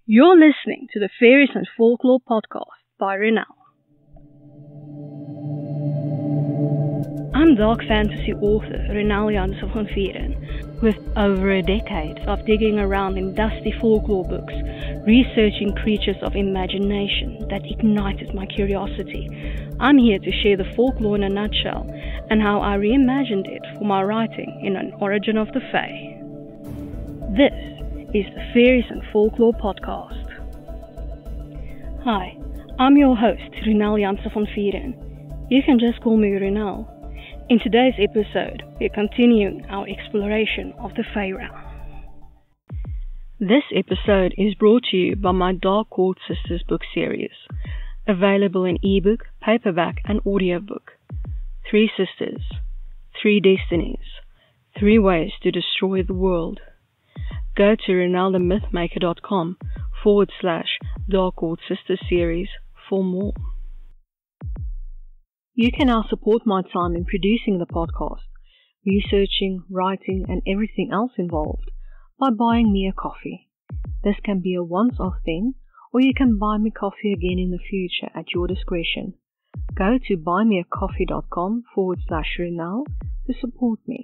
You're listening to the Faeries and Folklore podcast by Ronel. I'm dark fantasy author Ronel Janse van Vuuren. With over a decade of digging around in dusty folklore books, researching creatures of imagination that ignited my curiosity, I'm here to share the folklore in a nutshell and how I reimagined it for my writing in An Origin of the Fae. This is the Faeries and Folklore podcast. Hi, I'm your host, Ronel Janse van Vuuren. You can just call me Ronel. In today's episode, we're continuing our exploration of the Fae realm. This episode is brought to you by my Dark Court Sisters book series, available in ebook, paperback, and audiobook. 3 sisters, 3 destinies, 3 ways to destroy the world. Go to ronelthemythmaker.com/Dark Court Sisters series for more. You can now support my time in producing the podcast, researching, writing, and everything else involved by buying me a coffee. This can be a once-off thing, or you can buy me coffee again in the future at your discretion. Go to buymeacoffee.com/Ronel to support me.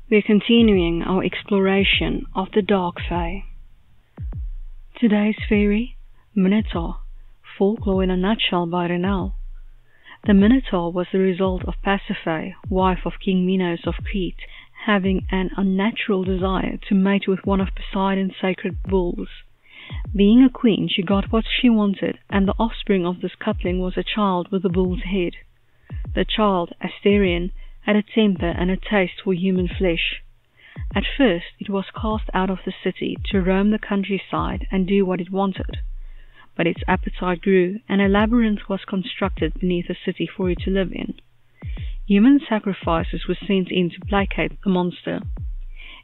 We're continuing our exploration of the Dark Fae. Today's fairy, Minotaur, folklore in a nutshell by Ronel. The Minotaur was the result of Pasiphae, wife of King Minos of Crete, having an unnatural desire to mate with one of Poseidon's sacred bulls. Being a queen, she got what she wanted, and the offspring of this coupling was a child with a bull's head. The child, Asterion, had a temper and a taste for human flesh. At first, it was cast out of the city to roam the countryside and do what it wanted. But its appetite grew, and a labyrinth was constructed beneath the city for it to live in. Human sacrifices were sent in to placate the monster.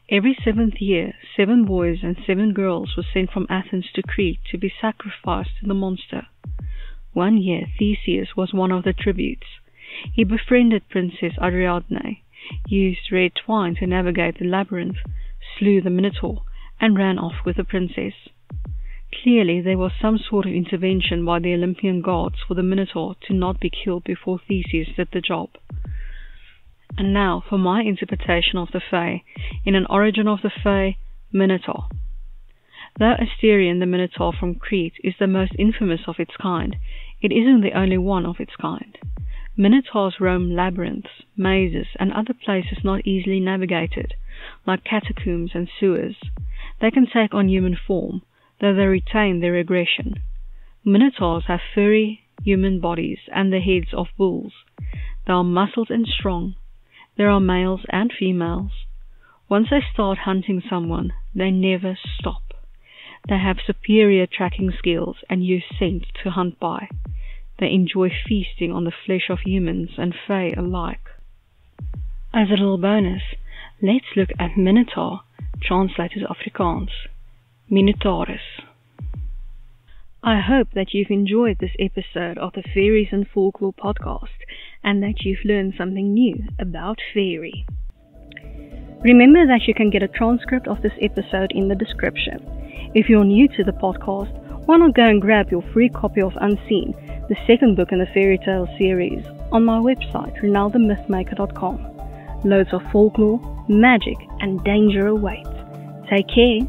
Every 7th year, 7 boys and 7 girls were sent from Athens to Crete to be sacrificed to the monster. One year, Theseus was one of the tributes. He befriended Princess Ariadne, used red twine to navigate the labyrinth, slew the Minotaur, and ran off with the princess. Clearly there was some sort of intervention by the Olympian gods for the Minotaur to not be killed before Theseus did the job. And now for my interpretation of the Fae, in An Origin of the Fae, Minotaur. Though Asterion the Minotaur from Crete is the most infamous of its kind, it isn't the only one of its kind. Minotaurs roam labyrinths, mazes, and other places not easily navigated, like catacombs and sewers. They can take on human form, though they retain their aggression. Minotaurs have furry human bodies and the heads of bulls. They are muscled and strong. There are males and females. Once they start hunting someone, they never stop. They have superior tracking skills and use scent to hunt by. They enjoy feasting on the flesh of humans and Fae alike. As a little bonus, let's look at Minotaur, translated Afrikaans. Minotaurus. I hope that you've enjoyed this episode of the Faeries and Folklore podcast and that you've learned something new about fairy. Remember that you can get a transcript of this episode in the description. If you're new to the podcast, why not go and grab your free copy of Unseen, the 2nd book in the fairy tale series, on my website, ronelthemythmaker.com. Loads of folklore, magic, and danger await. Take care.